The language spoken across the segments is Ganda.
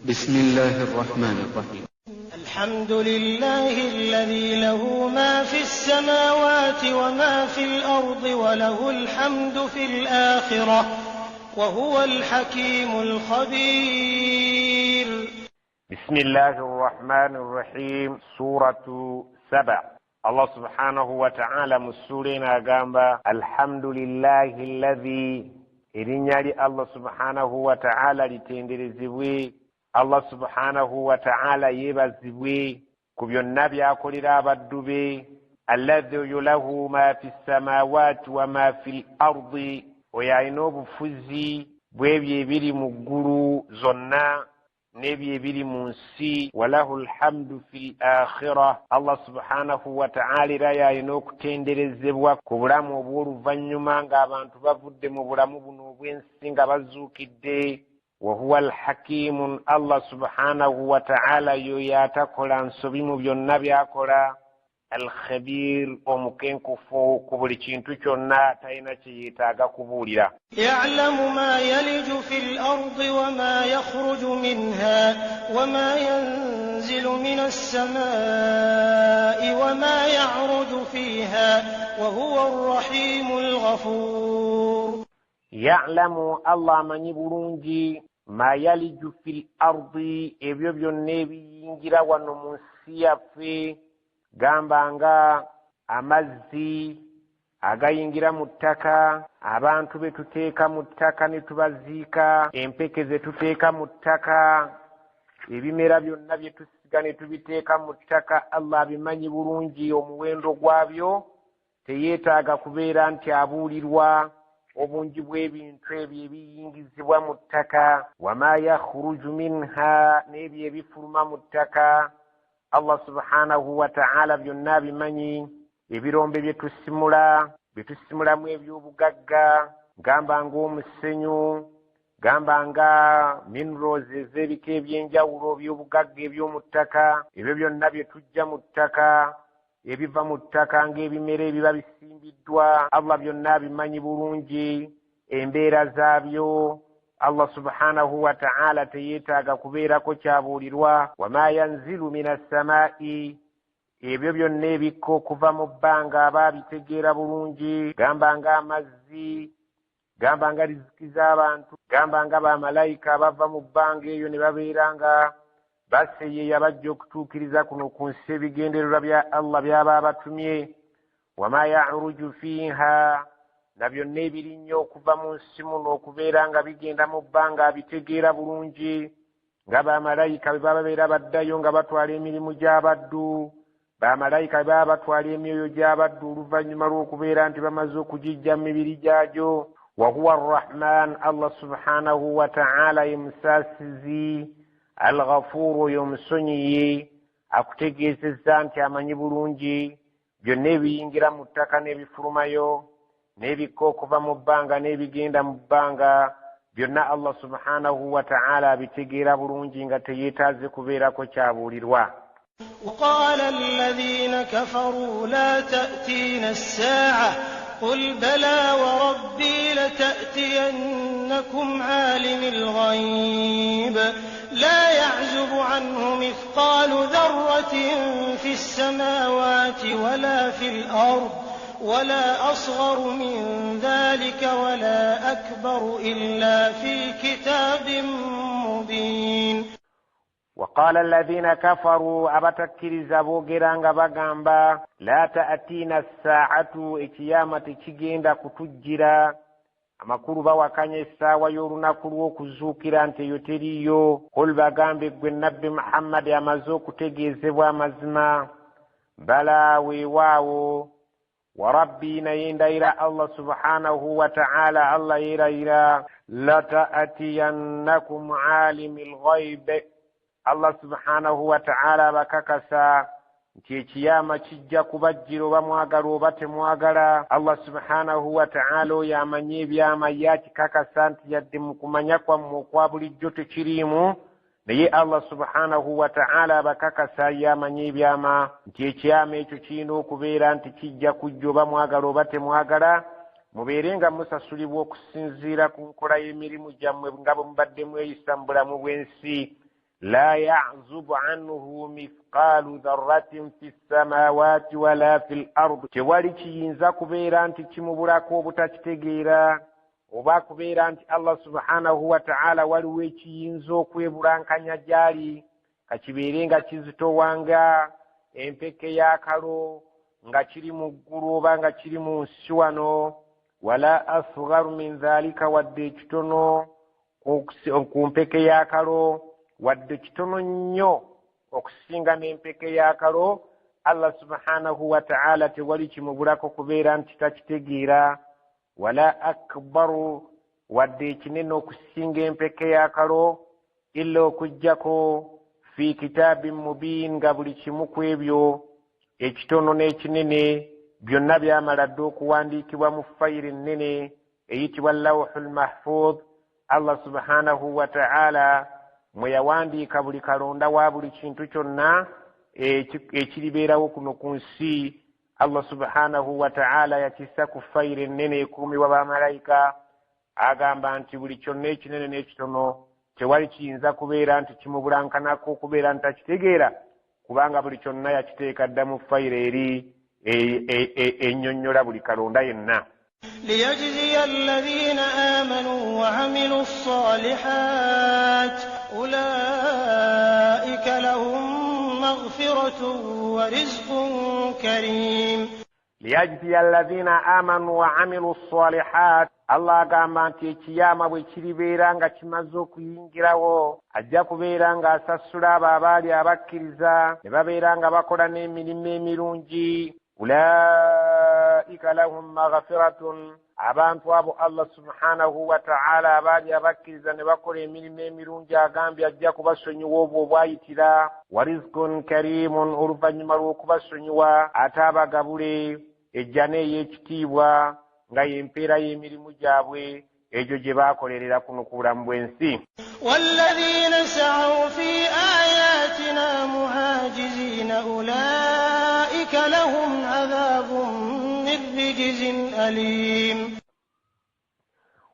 بسم الله الرحمن الرحيم. الحمد لله الذي له ما في السماوات وما في الأرض وله الحمد في الآخرة وهو الحكيم الخبير. بسم الله الرحمن الرحيم. سورة سبع. الله سبحانه وتعالى مسورنا غامبا الحمد لله الذي irinyali Allah subhanahu wa ta'ala litenderezebwe. Allah subhanahu wa ta'ala yebazibwe ku byonna byakolera abaddu be. Alladhi lahu ma fi samawati wa ma fi al-ardi, oyo alina obufuzi bw'ebyo ebiri mu ggulu zonna n'ebyo ebiri mu nsi. Walahu alhamdu fi al-akhirah. Allah subhanahu wa ta'ala era yalina okutenderezebwa ku bulamu obw'oluvannyuma ng'abantu bavudde mu bulamu buno obw'ensi nga bazuukidde. Wa huwa al-hakimu. Allah subhanahu wa ta'ala yoyo atakola nsobi mu byonna byakola. Al-khabir, omukenkufu ku buli kintu kyonna, talina kye yeetaaga kubuulira. Ya'lamu ma yaliju fil ardi wa ma yakhruju minha wa ma yanzilu minas samaa'i wa ma ya'ruju fiha wa huwa ar-rahimul ghafur. Ya'lamu, Allah amanyi bulungi, ma yaliju fil ardi, ebyo byonna ebiyingira wano mu nsi yaffe. Gamba nga amazzi agayingira mu ttaka, abantu be tuteeka mu ttaka ne tubaziika, empeke ze tuteeka mu ttaka, ebimera byonna bye tusiga ne tubiteeka mu ttaka. Allah abimanyi bulungi omuwendo gwabyo, teyeetaaga kubeera nti abuulirwa obungi bw'ebintu ebyo ebiyingizibwa mu ttaka. Wama yakhruju minha, n'ebyo ebifuluma mu ttaka. Allah subhanahu wa ta'ala byonna abimanyi. Ebirombe bye tusimulamu eby'obugagga, gamba ng'omusenyu, gamba nga minerals ez'ebika eby'enjawulo by'obugagga eby'omu ttaka, ebyo byonna bye tujja mu ttaka, ebiva mu ttaka ng'ebimera ebiba bisimbiddwa. Allah byonna abimanyi bulungi, embeera zaabyo. Allah subhanahu wa ta'ala teyeetaaga kubeerako kyabuulirwa. Wama yanzilu minas samaa'i, ebyo byonna ebikka okuva mu bbanga aba abitegeera bulungi. Gamba nga amazzi, gamba nga riziki z'abantu, gamba nga bamalayika abava mu bbanga eyo ne babeera nga baseeyeeya bajja okutuukiriza kuno ku nsi ebigendererwa bya Allah byaba abatumye. Wama ya'ruju fiiha, na byonna ebirinnyo okuva mu nsi muno okubeera nga bigenda mu bbanga abitegeera bulungi. Nga bamalayika bwe baba beera baddayo nga batwala emirimu gy'abaddu, bamalayika bwe baba batwala emyoyo gy'abaddu oluvannyuma lw'okubeera nti bamaze okugijja mu mibiri gyagyo. Wa huwa ar-rahman, Allah subhanahu wa ta'ala ye musaasizi. Al-ghafuur, oyo omusonyiyi, akutegeezezza nti amanyi bulungi byonna ebiyingira mu ttaka n'ebifulumayo n'ebikka okuva mu bbanga n'ebigenda mu bbanga, byonna Allah subhanahu wa ta'ala abitegeera bulungi nga teyeetaaze kubeerako kyabuulirwa. وقال الذين كفروا لا تأتينا الساعة قل بلى وربي لتأتينكم عالم الغيب لا يعزب عنه مثقال ذرة في السماوات ولا في الأرض ولا أصغر من ذلك ولا أكبر إلا في كتاب مبين. وقال الذين كفروا أبتكرز بوغرانغ بغامبا لا تأتينا الساعة إكيامة كيجيندا كتجرا amakulu bawakanya essaawa y'olunaku lw'okuzuukira nti eyo teriyo. Qul bagambe gwe nabbi Muhammad amaze okutegeezebwa amazima. Bala weewaawo. Wa rabbi, naye ndayira Allah subhanahu wa ta'ala, Allah yeerayira. Lata'atiyannakum aalimil ghayb, Allah subhanahu wa ta'ala bakakasa nti ekiyama kijja kubajjira oba mwagala oba temwagala. Allah subhanahu wa ta'ala oyo amanyi ebyama yakikakasa nti yadde mu kumanya kwammwe okwa bulijjo tekiriimu, naye Allah subhanahu wa ta'ala bakakasa yamanyi ebyama nti ekiyama ekyo kirina okubeera nti kijja kujja oba mwagala oba temwagala. Mubeere nga musasulibwa okusinziira ku nkola y'emirimu gyammwe nga bwe mubadde mweyisa mu bulamu bw'ensi. لا يعزب عنه مثقال ذرة في السماوات ولا في الأرض tewali kiyinza kubeera nti kimubulako obutakitegeera oba kubeera nti Allah subhanahu wa ta'ala waliwo ekiyinza okwebulankanya gyali kakibeere nga kizitowanga empeke y'akalo nga kiri mu ggulu oba nga kiri mu nsi wano wala asgharu min dhalika wadde ekitono ku mpeke y'akalo wadde kitono nnyo okusinga n'empeke y'akalo Allah subhanahu wa ta'ala tewali kimubulako kubeera nti takitegeera wala akbaru wadde ekinene okusinga empeke y'akalo illa okujjako fi kitaabin mubiin nga buli kimu ku ebyo ekitono n'ekinene byonna byamala dde okuwandiikibwa mu fayiri nnene eyitibwa lawhul mahfuz Allah subhanahu wa ta'ala mwe yawandiika buli kalonda wa buli kintu kyonna ekiribeerawo kuno ku nsi Allah subhanahu wa ta'ala yakissa ku fayiri ennene ekuumibwa bamalayika agamba nti buli kyonna ekinene n'ekitono tewali kiyinza kubeera nti kimubulankanako kubeera nti takitegeera kubanga buli kyonna yakiteeka dda mu fayiri eri ennyonnyola buli kalonda yenna ليجزي الذين آمنوا وعملوا الصالحات أولئك لهم مغفرة ورزق كريم ليجزي الذين آمنوا وعملوا الصالحات Allah agamba nti ekiyama bwe kiribeera nga kimaze okuyingirawo ajja kubeera ng'asasula abo abaali abakkiriza ne babeera nga bakola n'emirimu emirungi ulaika lahum maghfiratun abantu abo Allah subhanahu wa ta'ala abaali abakkiriza ne bakola emirimu emirungi agambye ajja kubasonyiwa obwo obwayitira wa rizqun karimun oluvannyuma lw'okubasonyiwa ate abagabule ejjana ey'ekitiibwa nga yempeera y'emirimu gyabwe egyo gye baakolerera kuno ku bulamu bw'ensi والذين سعوا في آياتنا معاجزين أولئك لهم عذاب من رجز أليم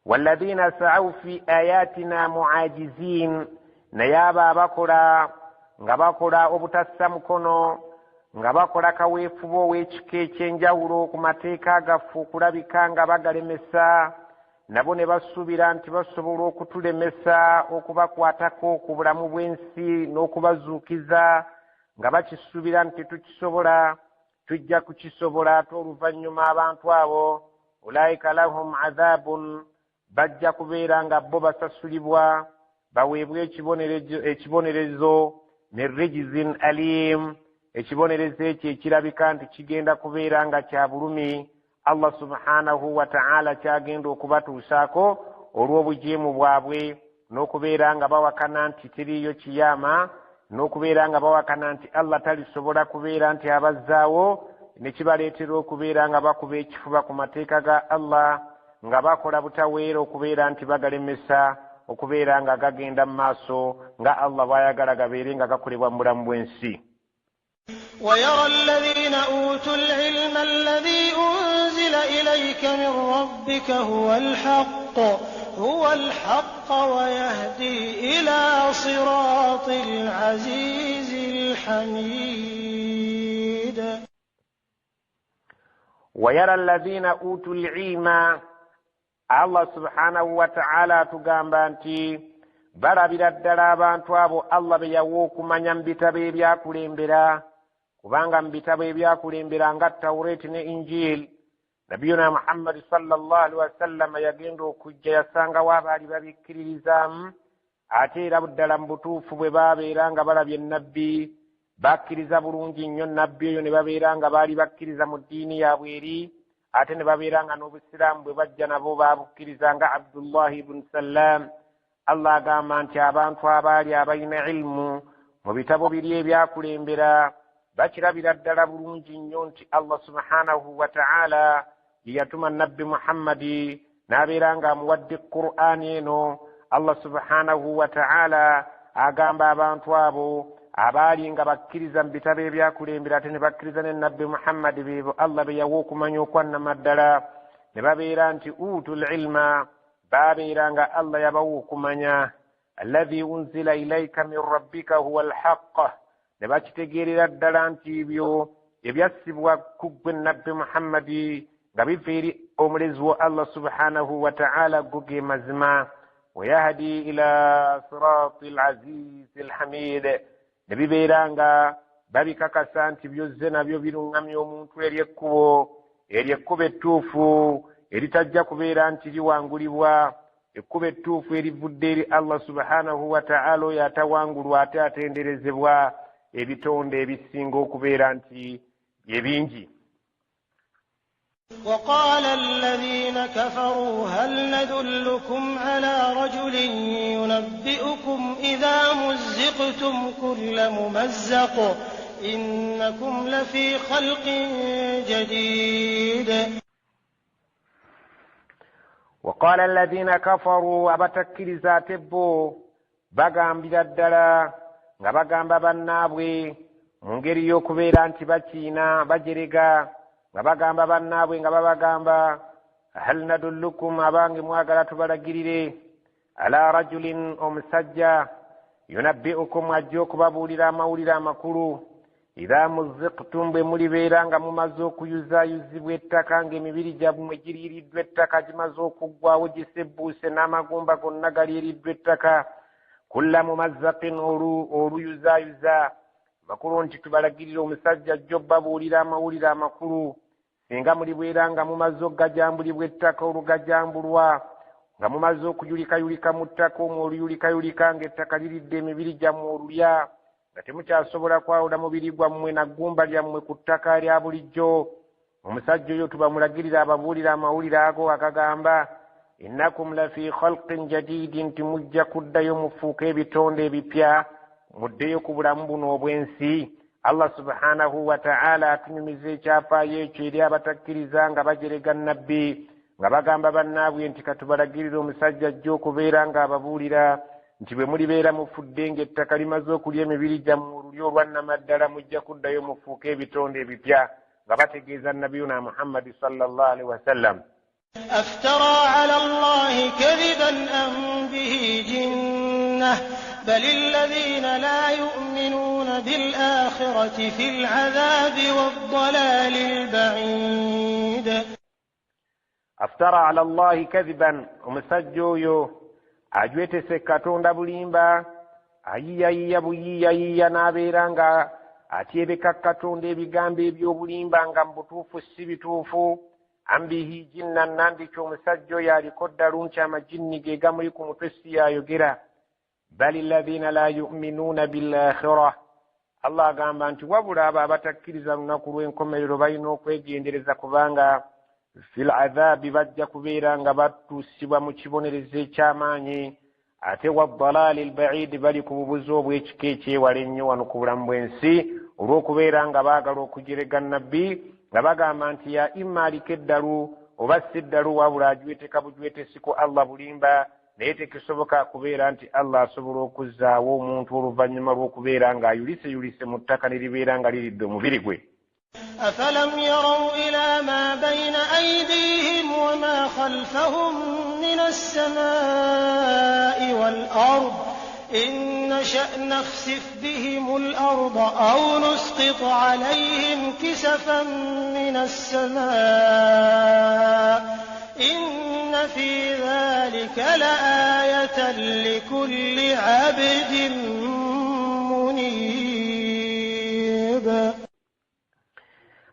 والذين سعوا في آياتنا معاجزين نيابا بكرا nga bakola obutassa mukono nga bakola kaweefuba ow'ekika ekyenjawulo ku mateeka gaffe okulabika nga bagalemesa nabo ne basuubira nti basobola okutulemesa okubakwatako ku bulamu bw'ensi n'okubazuukiza nga bakisuubira nti tukisobola tujja kukisobola ate oluvannyuma abantu abo ulaika lahum adhabun bajja kubeera nga bo basasulibwa baweebwa ekibonerezo ne rijzin alim ekibonerezo ekyo ekirabika nti kigenda kubeera nga kya bulumi Allah subhanahu wa ta'ala kyagenda okubatuusaako olw'obujeemu bwabwe n'okubeera nga bawakana nti teriiyo kiyama n'okubeera nga bawakana nti Allah talisobola kubeera nti abazzaawo ne kibaleetera okubeera nga bakuba ekifuba ku mateeka ga Allah nga bakola butaweera okubeera nti bagalemesa okubeera nga gagenda mu maaso nga Allah bw'ayagala gabeere nga gakolebwa mu bulamu bw'ensi ويرى الذين أوتوا العلم الذي أنزل إليك من ربك هو الحق ويهدي إلى صراط العزيز الحميد ويرى الذين أوتوا العلم الله سبحانه وتعالى تغامبا nti balabira ddala abantu abo Allah be yawa okumanya mu bitabo ebyakulembera kubanga mu bitabo ebyakulembera nga Tawreeti ne Injil Nabiyuna Muhammad sallallahu alaihi wasallam yagenda okujja yasangawo abaali babikkiririzaamu ate era buddala mu butuufu bwe baabeera nga balabye nnabbi bakkiriza bulungi nnyo nnabbi eyo ne babeera nga baali bakkiriza mu ddiini yaabwe eri ate ne babeera nga n'obusiraamu bwe bajja nabo baabukkiriza nga Abdullahi ibn Salam Allah agamba nti abantu abaali abalina ilmu mu bitabo biri ebyakulembera bakirabira ddala bulungi nnyo nti Allah subhanahu wa ta'ala yatuma nabbi Muhammadi n'abeera nga amuwadde Qur'ani eno Allah subhanahu wa ta'ala agamba abantu abo abaali nga bakkiriza mu bitabo ebyakulembera ate ne bakkiriza ne nabbi Muhammadi beebo Allah be yawa okumanya okwannama ddala ne babeera nti utul ilma babeera nga Allah yabawa okumanya alladhi unzila ilayka min rabbika huwa alhaq ne bakitegeerera ddala nti ebyo ebyassibwa ku ggwe nabbi muhammadi nga biva eri omulezi wa allah subhanahu wa ta'ala guge mazima wayahdi ila sirati alazizi alhamid ne bibeera nga babikakasa nti byozze nabyo biruŋŋamya omuntu eryekkubo ettuufu eritajja kubeera nti liwangulibwa ekkubo ettuufu erivudde eri allah subhanahu wa ta'ala oyo atawangulwa ate atenderezebwa ebitonde ebisinga okubeera nti byebingi. وقال الذين كفروا هل ندلكم على رجل ينبئكم إذا مزقتم كل ممزق إنكم لفي خلق جديد. وقال الذين كفروا أبتكر ذاتبو bagambira ddala nga bagamba bannaabwe mu ngeri y'okubeera nti bakiina bajerega nga bagamba bannaabwe nga babagamba hal nadullukum abange mwagala tubalagirire ala rajulin omusajja yunabbi'ukum ajja okubabuulira amawulire amakulu idha muzziqtum bwe mulibeera nga mumaze okuyuzaayuzibwa ettaka ng'emibiri gyammwe giriiriddwa ettaka gimaze okuggwawo gisebbuuse n'amagumba gonna galiiriddwa ettaka kulla mumazzaqin oluyuzaayuza makulu nti tubalagirire omusajja ajja obbabuulira amawulire amakulu singa mulibeera nga mumaze okugajambulibwa ettaka olugajambulwa nga mumaze okuyulikayulika mu ttaka omwo oluyulikayulika ng'ettaka liridde emibiri gyammwe olulya nga temukyasobola kwawula mubiri gwammwe na ggumba lyammwe ku ttaka lya bulijjo omusajja oyo tubamulagirira ababuulira amawulire ago agagamba innakum lafi khalqin jadidin nti mujja kuddayo mufuuka ebitonde ebipya muddeyo ku bulamu buno obw'ensi. allah subhanahu wa ta'ala atunyumiza ekyafaayo ekyo eri abatakkiriza nga bajerega nabbi nga bagamba bannaabwe nti katubalagirira omusajja ajja okubeera nga ababuulira nti bwe mulibeera mufudde ng'ettaka limaze okulya emibiri gyammwe oluli olwannamaddala mujja kuddayo mufuuka ebitonde ebipya nga bategeeza nabiyuna muhammadi sallallahu alaihi wasallam. أفترى على الله كذبا أم به جنة بل الذين لا يؤمنون بالآخرة في العذاب والضلال البعيد. أفترى على الله كذبا ومسجويو أجويت سكتون دبليمبا أييا بوييا نابيرانغا أتيبك كتون دي بيغامبي بيو بليمبا مبتوفو السبتوفو ambihi jinna nandi ky'omusajja oyo aliko ddala nti amajinni ge gamuli ku mutwe si yayogera bali alladhina la yu'minuuna bilakhira allah agamba nti wabula abo abatakkiriza lunaku lw'enkomerero balina okwegendereza kubanga fil adhaabi bajja kubeera nga batuusibwa mu kibonerezo eky'amaanyi ate waddalaali albaidi bali ku bubuzi obw'ekika ekyewala ennyo wano ku bulamu bw'ensi olw'okubeera nga baagala okujerega nabbi nga bagamba nti ya imma aliko eddalu oba si eddalu wabula ajweteka bujwetesi ku allah bulimba naye tekisoboka kubeera nti allah asobola okuzzaawo omuntu oluvannyuma lw'okubeera ng'ayuliseyulise mu ttaka ne libeera nga liridde omubiri gwe. أفلم يروا إلى ما بين أيديهم وما خلفهم من السماء والأرض إن نشأ نخسف بهم الأرض أو نسقط عليهم كسفا من السماء إن في ذلك لآية لكل عبد منيب.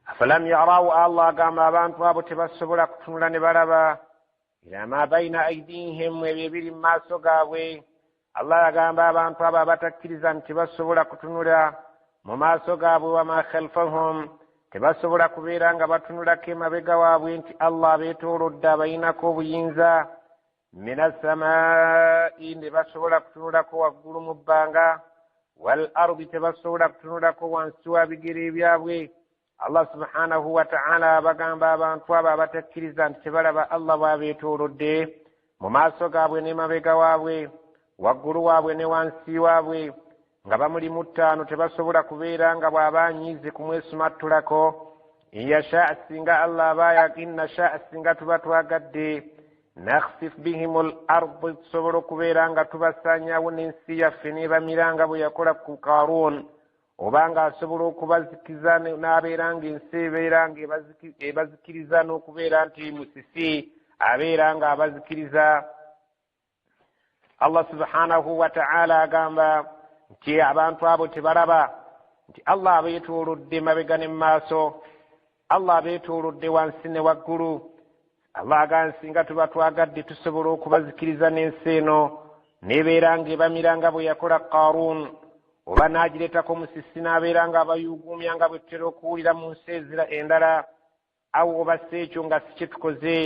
أفلم يروا الله قام أبان طواب تبسبوا لكتنولا نبربا إلى ما بين أيديهم ويبير ما سقاوي allah yagamba abantu abo abatakkiriza nti basobola kutunula mu maaso gaabwe wama khalfahum tebasobola kubeera nga batunulako emabega waabwe nti allah abeetoolodde abayinako obuyinza mina samaa'i ne basobola kutunulako waggulu mu bbanga wal ardi tebasobola kutunulako wansi wa bigere byabwe. allah subhanahu wa ta'ala abagamba abantu abo abatakkiriza nti tebalaba allah bw'abeetoolodde mu maaso gaabwe n'emabega waabwe waggulu waabwe ne wansi waabwe nga bamuli mu ttaano tebasobola kubeera nga bw'aba anyiize kumwesumattulako. inyasha singa allah abaaya inna sha singa tuba twagadde nakhsif bihim al-ard tusobole okubeera nga tubasaanyawo n'ensi yaffe n'ebamiranga bwe yakola ku Qarun, obanga asobola okubazikiza n'abeera ng'ensi ebeera ng'ebazikiriza n'okubeera nti musisi abeera nga abazikiriza. Allah subhanahu wa ta'ala agamba nti abantu abo tebalaba nti Allah abeetoolodde mabega ne maaso, Allah abeetoolodde wansi ne waggulu. Allah agamba singa tuba twagadde tusobola okubazikiriza n'ensi eno n'ebeera ng'ebamiranga bwe yakola Qarun, oba n'agireetako musisi n'abeera nga abayuuguumya nga bwe tutera okuwulira mu nsi endala, awo oba si ekyo nga si kye tukoze,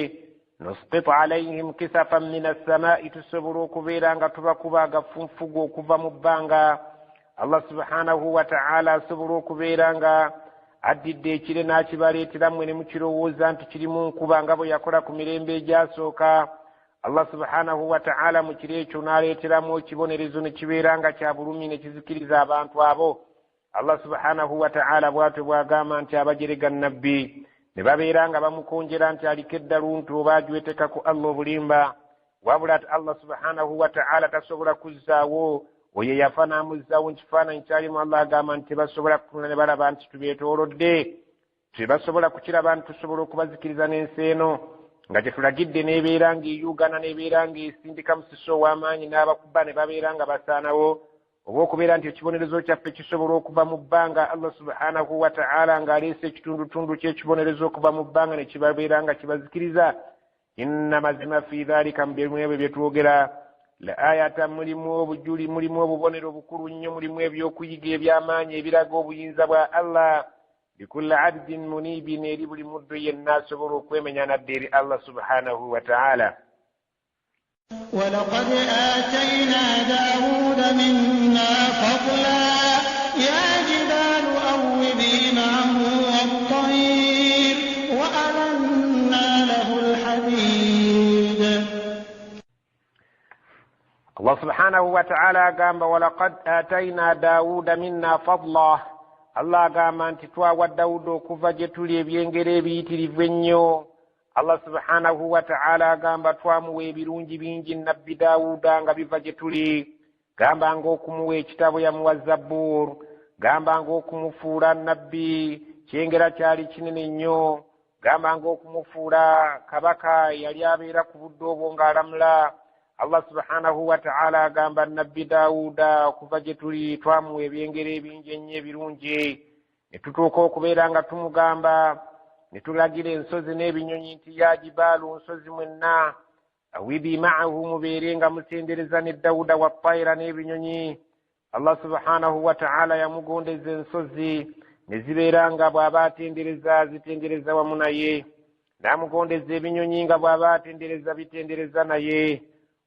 nusqitu alayhim kisafan min as-samaa'i, tusobola okubeera nga tubakuba agafunfugu okuva mu bbanga. Allah subhanahu wa ta'ala asobola okubeera nga addidde ekire n'akibaleetera mmwe ne mukirowooza nti kirimu nkuba nga bwe yakola ku mirembe egyasooka. Allah subhanahu wa ta'ala mu kiro ekyo n'aleeteramu ekibonerezo ne kibeera nga kya bulumi ne kizikiriza abantu abo. Allah subhanahu wa ta'ala bw'atyo bw'agamba nti abajerega nnabbi ne babeera nga bamukonjera nti aliko eddaluntu oba agiwetekako Allah obulimba, wabula ati Allah subhanahu wa ta'ala tasobola kuzzaawo oyo yafa n'amuzzaawo nkifaananyi kyalimu. Allah agamba nti tebasobola kutunula ne balaba nti tubeetoolodde, tebasobola kukiraba nti tusobola okubazikiriza n'ensi eno nga gyetulagidde n'ebeera ng'eyuugana n'ebeera ng'esindika musiso ow'amaanyi n'abakuba ne babeera nga basaanawo, oba okubeera nti ekibonerezo kyaffe kisobola okuva mu bbanga. Allah subhanahu wa ta'ala ng'aleese ekitundutundu ky'ekibonerezo okuva mu bbanga ne kibabeera nga kibazikiriza. Inna mazima fi dhalika, mu byemwe byetwogera, la ayata mulimu obujuli, mulimu obubonero bukulu nnyo, mulimu ebyokuyiga eby'amaanyi ebiraga obuyinza bwa Allah likulli abdin munibin, eri buli muddu yenna asobola okwemenya nadde eri Allah subhanahu wa ta'ala. ولقد آتينا داود منا فضلا يا جبال أوبي معه والطير وألنا له الحديد. Allah subhanahu wa ta'ala agamba walaqad atayna Daawuda minna fadla. Allah agamba nti twawa Daawuda okuva gye tuli ebyengero ebiyitirivu ennyo. Allah subhanahu wa ta'ala agamba twamuwa ebirungi bingi nabbi Daawuda nga biva gye tuli. Gamba ng'okumuwa ekitabo yamuwa Zabbuur, gamba ng'okumufuula nabbi kyengera kyali kinene nnyo, gamba ng'okumufuula kabaka yali abeera ku budde obwo ng'alamula. Allah subhanahu wa ta'ala agamba nabbi Daawuda okuva gye tuli twamuwa ebyengero ebingi ennyo ebirungi, ne tutuuka okubeera nga tumugamba ne tulagira ensozi n'ebinyonyi nti ya jibaalu, nsozi mwenna awibi ma'ahu, mubeere nga mutendereza ne Daawuda wa ttayira n'ebinyonyi. Allah subhanahu wa ta'ala yamugondeza ensozi ne zibeera nga bw'aba atendereza zitendereza wamu naye, n'amugondeza ebinyonyi nga bw'aba atendereza bitendereza naye.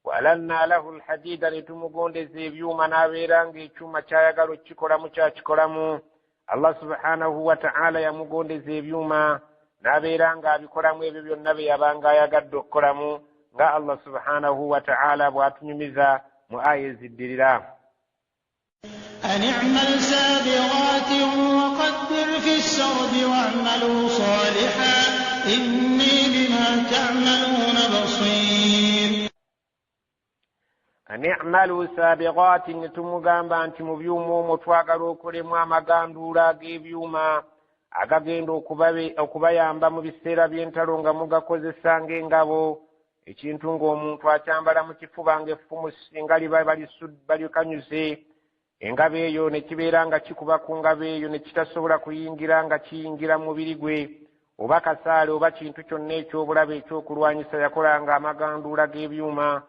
Walanna lahu alhadida, ne tumugondeza ebyuma n'abeera ng'ekyuma kyayagala okikolamu kyakikolamu. Allah subhanahu wa ta'ala yamugondeza ebyuma n'abeera ng'abikolamu ebyo byonna bye yabanga ayagadde okukolamu, nga Allah subhanahu wa ta'ala bw'atunyumiza mu aya eziddirira. أن اعمل سابغات وقدر في السرد واعملوا صالحا إني بما تعملون بصير. An i'malu sabiqatin, tumugamba nti mu byuma omwo twagala okolemu amaganduula ag'ebyuma agagenda okubayamba mu biseera by'entalo nga mugakozesa ng'engabo, ekintu ng'omuntu akyambala mu kifuba ng'effumu singa liba balikanyuze, engabo eyo ne kibeera nga kikuba ku ngabo eyo ne kitasobola kuyingira nga kiyingira mu mubiri gwe, oba kasaale oba kintu kyonna eky'obulabe ekyokulwanyisa yakolanga amaganduula g'ebyuma.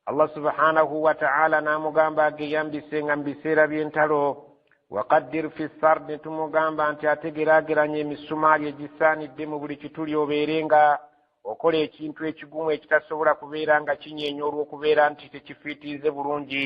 Allah subhanahu wa ta'ala n'amugamba ageyambise nga mu biseera by'entalo. Waqaddir fi sard, ne tumugamba nti ategeraageranya emisumaali egisaanidde mu buli kituli, obeere nga okola ekintu ekigumu ekitasobola kubeera nga kinyeenya olw'okubeera nti tekifiitiize bulungi.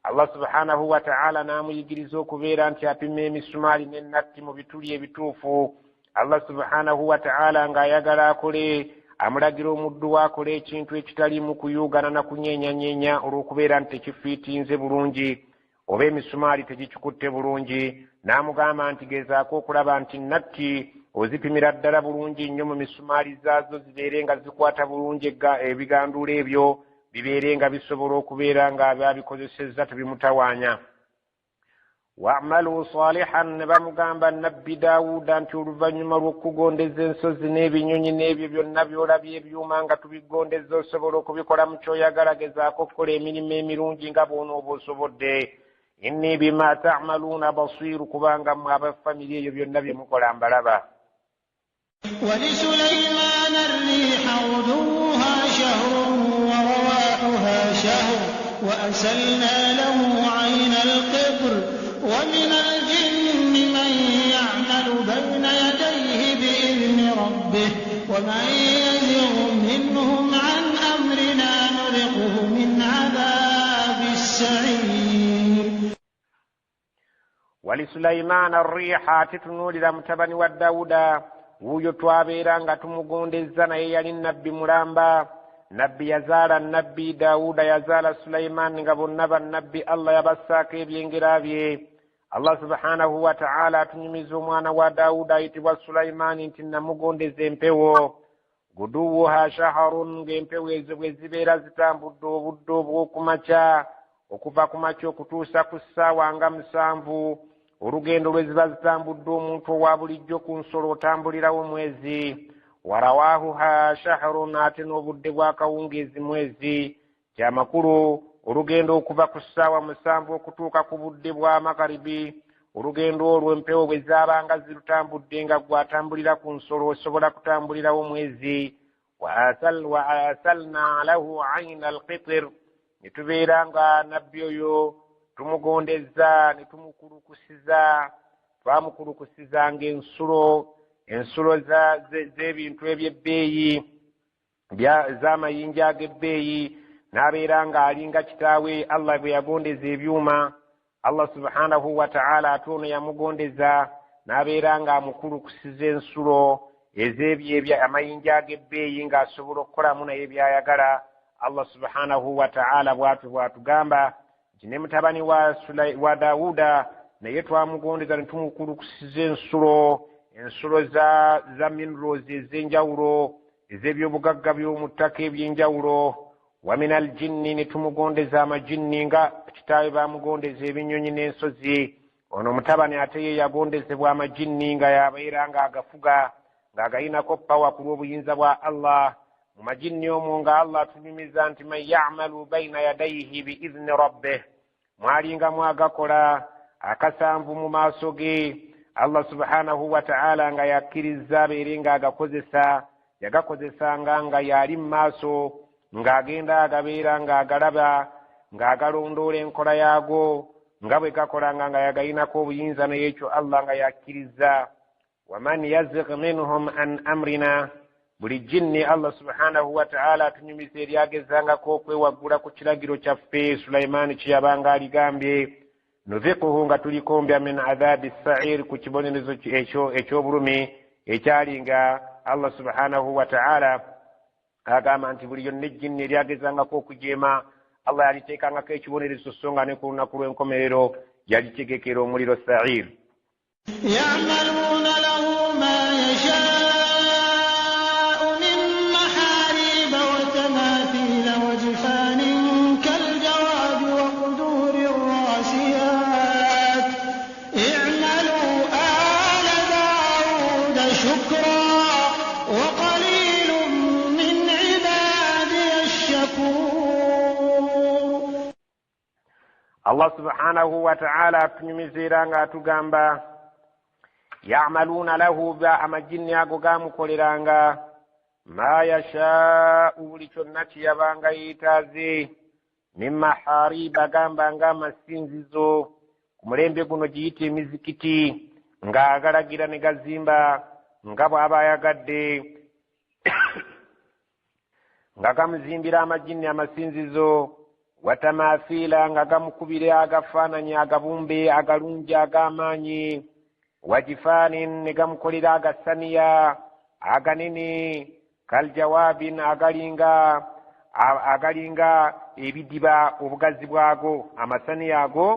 Allah subhanahu wa ta'ala n'amuyigiriza okubeera nti apima emisumaali n'ennatti mu bituli ebituufu. Allah subhanahu wa ta'ala ng'ayagala akole, amulagira omuddu wakole ekintu ekitaliimu kuyuugana na kunyeenyanyeenya olw'okubeera nti tekifiitinze bulungi oba emisumaali tegikikutte bulungi. N'amugamba nti gezaako okulaba nti natti ozipimira ddala bulungi nnyo mu misumaali zaazo zibeere nga zikwata bulungi ebiganduula ebyo bibeere nga bisobola okubeera nga ababikozesezza tebimutawaanya. wa'malu salihan, ne bamugamba nabbi Daawuda nti oluvannyuma lw'okugondeza ensozi n'ebinyonyi n'ebyo byonna by'olabye ebyuma nga tubigondeza osobola okubikola mu kyoyagala, gezaako okukola emirimu emirungi nga bw'onooba osobodde. inni bima ta'maluuna basiiru, kubanga mmwe abafamiri eyo byonna bye mukola mbalaba. ولسليمان الريح غدوها شهر ورواحها شهر وأسلنا له عين القطر ومن الجن من يعمل بين يديه بإذن ربه ومن يزغ منهم عن أمرنا نذقه من عذاب السعير. ولسليمان الريح تتنولira mutabani wa Daawuda wuyo twabeera nga tumugondeza, naye yali nabbi mulamba. nabbi yazaala nabbi Daawuda, yazaala Sulaimaani, nga bonna bannabbi Allah yabassaako ebyengera bye. Allah subhanahu wa ta'ala atunyumiza omwana wa Daawuda ayitibwa Sulaimaani nti namugondeza empewo. guduwuha shaharun, ng'empewo ezo bwe zibeera zitambudde obudde obw'okumakya, okuva ku makya okutuusa ku ssaawa nga 7. olugendo lwe ziba zitambudde omuntu owa bulijjo ku nsolo otambulirawo mwezi. warawahuha shahrun, ate n'obudde bw'akawungeezi mwezi. kyamakulu olugendo okuva ku ssaawa 7 okutuuka ku budde bwa makaribi. olugendo olwo empewo bwe zaabanga zirutambudde nga gwatambulira ku nsolo osobola kutambulirawo mwezi. wa asalna lahu aina alqitr, ne tubeera nga nabbi oyo tumugondeza ne tumukulukusiza. twamukulukusizanga ensulo z'ebintu eby'ebbeeyi, z'amayinja ag'ebbeeyi, n'abeera nga alinga kitaawe Allah bwe yagondeza ebyuma. Allah subhanahu wa ta'ala ate ono yamugondeza n'abeera nga amukulukusiza ensulo amayinja ag'ebbeeyi ng'asobola okukolamu naye byayagala. Allah subhanahu wa ta'ala bw'atugamba nti ne mutabani wa Daawuda naye twamugondeza ne tumukulukusiza ensulo za minerals ez'enjawulo, ez'ebyobugagga by'omu ttaka eby'enjawulo. wa min aljinni, ne tumugondeza amajinni nga kitaawe bamugondeza ebinyonyi n'ensozi. ono mutabani ate ye yagondezebwa amajinni nga yabeera nga agafuga, ng'agayinako pawa ku lw'obuyinza bwa Allah. mu majinni omwo nga Allah atunyumiza nti man ya'malu bayna yadayhi biidhni rabbih, mwalingamu agakola akasanvu mu maaso ge. Allah subhanahu wa ta'ala nga yakkiriza abeere nga agakozesa, yagakozesanga nga yali mu maaso, ng'agenda agabeera ng'agalaba, ng'agalondoola enkola yaago nga bwe gakolanga nga yagayinako obuyinza, naye ekyo Allah nga yakkiriza. waman yazigh minhum an amrina, buli jinni Allah subhanahu wa ta'ala atunyumiza eryagezangako okwewaggula ku kiragiro kyaffe Sulaimaani kye yabanga aligambye. nuziquhu, nga tulikombya min adhabi sa'ir, ku kibonerezo eky'obulumi ekyalinga. Allah subhanahu wa ta'ala agamba nti buli yonna ejjinni eryagezangako okujeema Allah yaliteekangako ekibonerezo, so nga ne ku lunaku lw'enkomerero yalitegekera omuliro sa'ir. ya'maluuna lahu ma yashaa'u min mahariba wa tamathila wa jifanin kaljawabi wa quduri rasiyat. i'malu ala Daawuda shukra wa qalilun min ibadiya ash-shakur. Allah subhanahu wa ta'ala atunyumiza nga atugamba ya'maluuna lahu, amajinni ago gamukoleranga ma yashaa'u, buli kyonna kye yabanga yeetaaze. min mahariba, gamba nga amasinzizo, ku mulembe guno giyita emizikiti, ng'agalagira ne gazimba nga bw'aba ayagadde nga gamuzimbira amajinni amasinzizo. watamafiila, nga gamukubira agafaananyi agabumbe agalungi ag'amaanyi. wajifaanin, ne gamukolera agasaniya aganene. kaljawaabin, agalinga ebidiba obugazi bwago. amasaniya ago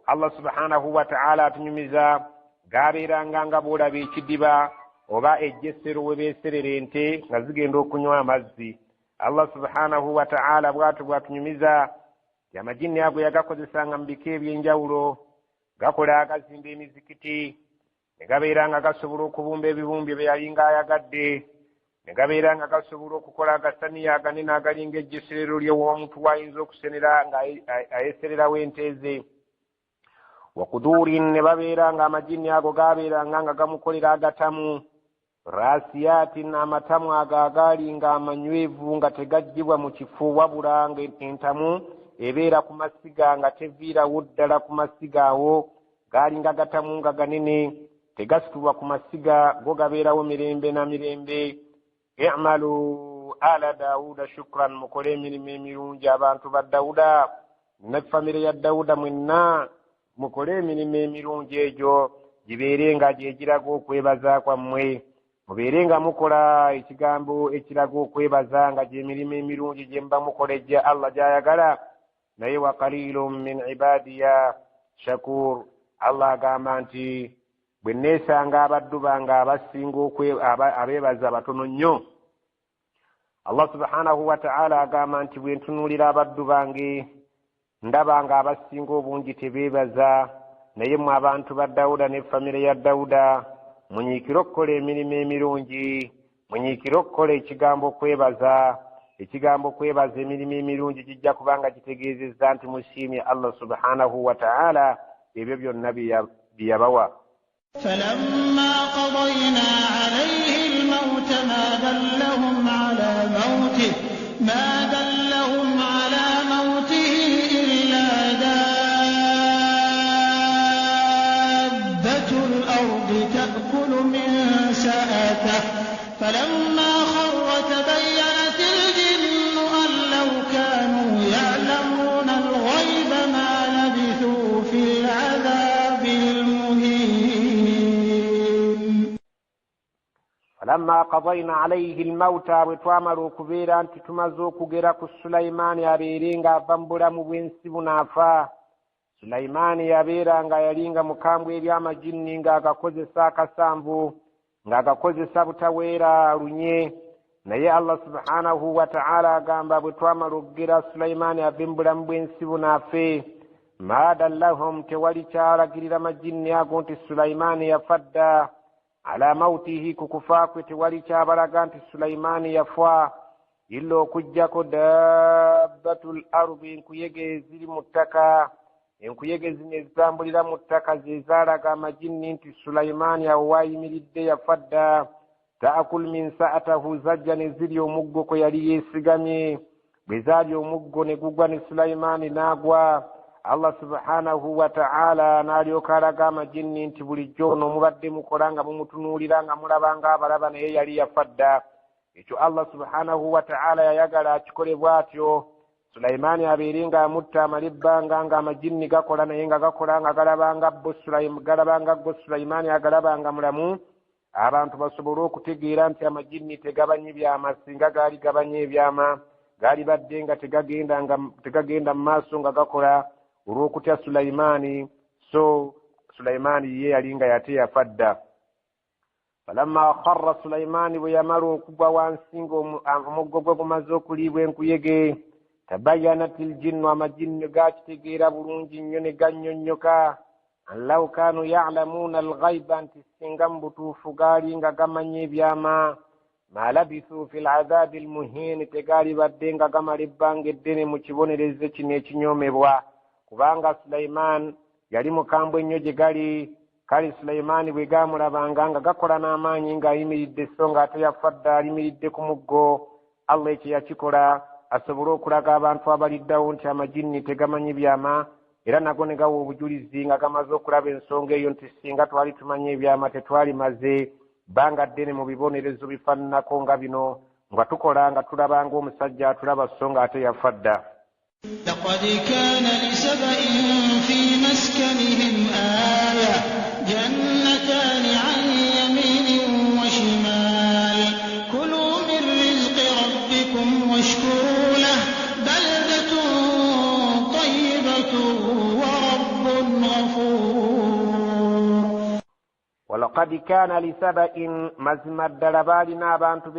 Allah subhanahu wa ta'ala atunyumiza gabeeranga nga bw'olaba ekidiba oba ejjessero we beeserera ente nga zigenda okunywa amazzi. Allah subhanahu wa ta'ala bw'atu bw'atunyumiza amajini ago yagakozesanga mu bika eby'enjawulo, gakola agazimba emizikiti, ne gabeera nga gasobola okubumba ebibumbye bye yalinga ayagadde, ne gabeera nga gasobola okukola agasaniya aganene agalinga ejjeserero ly'omuntu wayinza okusenera nga ayesererawo ente ze. Wakuduurin, ne babeera nga amajini ago gabeeranga nga gamukolera agatamu, rasiyatin, amatamu ago agaali nga amanywevu nga tegaggyibwa mu kifu wabula nga entamu ebeera ku masiga nga teviirawo ddala ku masiga awo, gaali nga gatamu nga ganene tegasitulwa ku masiga, go gabeerawo mirembe na mirembe. I'malu ala Dawuda shukran, mukole emirimu emirungi abantu ba Dawuda ne famire ya Dawuda mwenna mukole emirimu emirungi egyo gibeere nga gyegiraga okwebaza kwammwe, mubeere nga mukola ekigambo ekiraga okwebaza nga gy'emirimu emirungi gye muba mukola ejja Allah gy'ayagala. Naye wa qalilun min ibadiya shakur, Allah agamba nti bwe neesanga abaddu bange abasinga abeebaza batono nnyo. Allah subhanahu wa ta'ala agamba nti bwe ntunuulira abaddu bange ndaba nga abasinga obungi tebeebaza. Naye mmwe abantu ba Dawuda ne famire ya Dawuda munyiikire okukola emirimu emirungi, munyiikire okukola ekigambo okwebaza. Ekigambo okwebaza emirimu emirungi kijja kubanga kitegeezezza nti musiimye Allah subhanahu wa ta'ala ebyo byonna bye yabawa. فلما قضينا عليه الموت ما دلهم على موته إلا دابة الأرض تأكل من سأته فلما خر تبينت الجن أن لو كانوا يعلمون الغيب ما لبثوا في العذاب المهين. فلما قضينا عليه الموت بتوامروا كبيرا أنت تمزوا كجراك سليمان يابيرينغا بامبولا مبينسي بنافا. سليمان يابيرانغا يلينغا مكامبو يبياما جنينغا غاكوزي كسامبو ng'agakozesa butaweera lunye. Naye Allah subhanahu wa ta'ala agamba bwe twamala okugira Sulaimaani ave mu bulamu bw'ensi bunaafe, ma dallahum, tewali kyalagirira majinni ago nti Sulaimaani yafa dda, ala mautihi, ku kufa kwe tewali kyabalaga nti Sulaimaani yafa, illa okuggyako dabbatul ardi, enkuyege eziri mu ttaka. Enkuyege zino ezitambulira mu ttaka ze zaalaga amajinni nti Sulaimaani awo waayimiridde yafa dda. Taakul min sa'atahu, zajja ne zirya omuggo kwe yali yeesigamye. Bwe zaalya omuggo ne gugwa ne Sulaimaani n'agwa. Allah subhanahu wa ta'ala n'alyoka alaga amajinni nti bulijjo ono mubadde mukola nga mumutunuulira nga mulaba ng'abalaba, naye yali yafa dda. Ekyo Allah subhanahu wa ta'ala yayagala akikole bw'atyo. Sulaimaani abeere ng'amutta amala ebbanga ng'amajinni gakola, naye nga gakola nga galabanga go Sulaimaani agalabanga mulamu. Abantu basobole okutegeera nti amajinni tegabanye byama, singa gaali gabanye ebyama gaali badde nga tegagenda mu maaso nga gakola olw'okutya Sulaimaani. So Sulaimaani ye yali nga yate yafa dda. Falamma kharra Sulaimaani, bwe yamala okugwa wansi ng'omuggo gwe gumaze okuliibwa enkuyege, tabayyanatil jinnu, amajinni gaakitegeera bulungi nnyo ne gannyonnyoka. Law kaanu ya'lamuuna al-ghayba, nti singa mu butuufu gaali nga gamanya ebyama, ma labithu fil adhaabi al-muhiin, tegaali badde nga gamala ebbanga eddene mu kibonerezo kino ekinyoomebwa. Kubanga Sulaimaan yali mukambwe nnyo gye gali. Kale Sulaimaani bwe gaamulabanga nga gakola n'amaanyi ng'ayimiridde, so ng'ate yafa dda ayimiridde ku muggo, Allah ekyo yakikola asobole okulaga abantu abaliddawo nti amajinni tegamanyi byama, era nago ne gawa obujulizi nga gamaze okulaba ensonga eyo nti singa twali tumanye ebyama tetwali maze bbanga ddene mu bibonerezo bifaananako nga bino, nga tukola nga tulaba ng'omusajja atulaba, so ng'ate yafa dda. لقد كان لسبإ في مسكنهم آية جنتان عن يمين وشمال كلوا من رزق ربكم واشكروا له بلدة طيبة ورب غفور. walaqad kana lisaba'in mazima ddala baalina abantu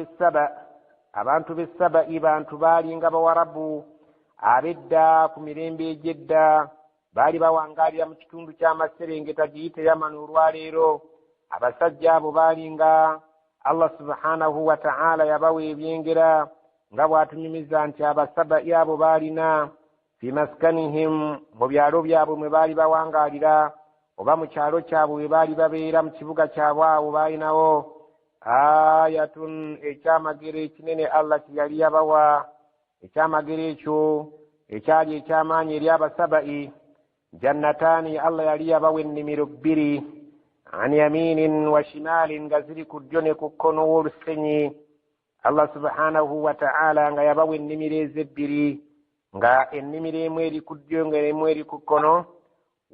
b'essaba'i bantu baalinga bawarabu ab'edda ku mirembe egy'edda baali bawangaalira mu kitundu ky'amaserengeta giyite yamani olwaleero. Abasajja abo baalinga Allah subhanahu wa ta'ala yabawa ebyengera nga bw'atunyumiza nti abasaba'i abo baalina fi maskanihim mu byalo byabwe mwe baali bawangaalira oba mu kyalo kyabwe bwe baali babeera mu kibuga kyabwe awo baalinawo ayatun ekyamagero ekinene Allah kye yali yabawa. Ekyamagero ekyo ekyali ekyamaanyi eri abasaba'i jannataani Allah yali yabawa ennimiro bbiri an yaminin wa shimalin nga ziri ku ddyo ne ku kkono w'olusenyi. Allah subhanahu wa ta'ala nga yabawa ennimiro ezebbiri nga ennimiro emu eri ku ddyo nga emu eri ku kkono.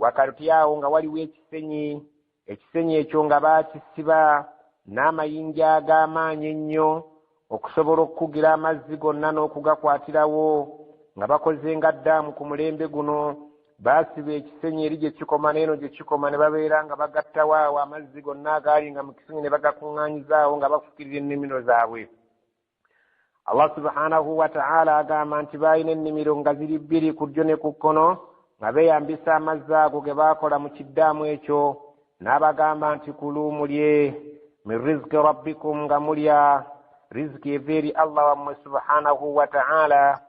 Wakati awo nga waliwo ekisenyi ekyo nga baakisiba n'amayinja ag'amaanyi ennyo okusobola okukugira amazzi gonna n'okugakwatirawo nga bakoze nga ddaamu ku mulembe guno. Baasiba ekisenyi eri gye kikoma n'eno gye kikoma ne babeera nga bagattawo awo amazzi gonna agaali nga mu kisenyi ne bagakuŋŋaanyizaawo nga bafukirira ennimiro zaabwe. Allah subhanahu wa ta'ala agamba nti baalina ennimiro nga ziri bbiri ku ddyo ne ku kkono nga beeyambisa amazzi ago ge baakola mu kiddaamu ekyo. N'abagamba nti kulu mulye min riziki rabbikum nga mulya riziki eva eri Allah wammwe subhanahu wa ta'ala.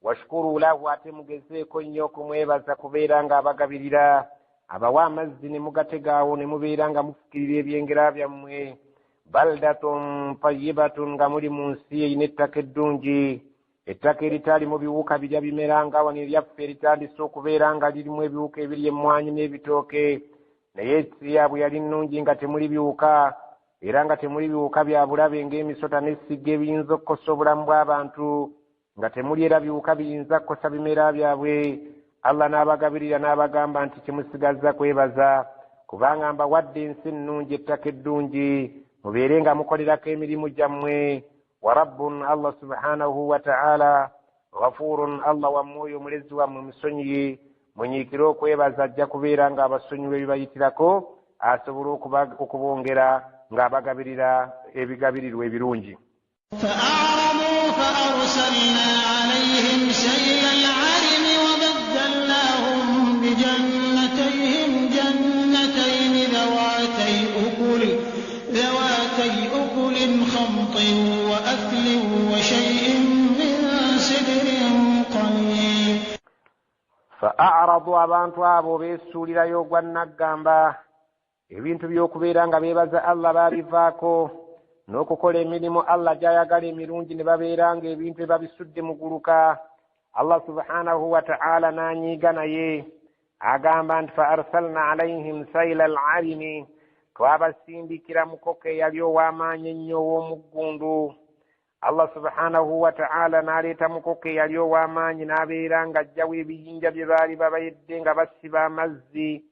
Washukuru lahu ate mugezeeko nnyo okumwebaza kubeera nga abagabirira abawa amazzi ne mugategaawo ne mubeera nga mufukirira ebyengera byammwe. Baldatun tayyibatun nga muli mu nsi eyina ettaka eddungi, ettaka eritali mu biwuka birya bimera nga wano eryaffe eritandise okubeera nga lirimu ebiwuka ebiri emmwanyi n'ebitooke. Naye ensi yaabwe yali nnungi nga temuli biwuka era nga temuli biwuka bya bulabe ng'emisota n'essiga ebiyinza okukosa obulamu bw'abantu, nga temuli era biwuka biyinza kukosa bimera byabwe. Allah n'abagabirira n'abagamba nti kyemusigazza kwebaza kubanga mbawadde ensi ennungi ettaka eddungi mubeere nga mukolerako emirimu gyammwe. Wa rabbun Allah subhanahu wa ta'ala ghafurun Allah wammwe oyo omulezi wammwe musonyiye munyiikire okwebaza ajja kubeera nga abasonyiwa ebibayitirako asobola okubongera ng'abagabirira ebigabirirwa ebirungi. فأعرضوا فأرسلنا عليهم سيل العرم وبدلناهم بجنتيهم جنتين ذواتي أكل خمط وأثل وشيء من سدر قليل. فأعرضوا abantu abo beesuulirayo gwa naggamba ebintu by'okubeera nga beebaza Allah babivaako n'okukola emirimu Allah gy'ayagala emirungi ne babeera nga ebintu babisudde mu guluka. Allah subhanahu wa ta'ala n'anyiiga naye agamba nti fa arsalna alayhim sayla al-arimi, twabasindikira mukoko eyali ow'amaanyi ennyo ow'omuggundu. Allah subhanahu wa ta'ala n'aleeta mukoko eyali ow'amaanyi n'abeera ng'ajjawo ebiyinja bye baali babayedde nga basiba amazzi.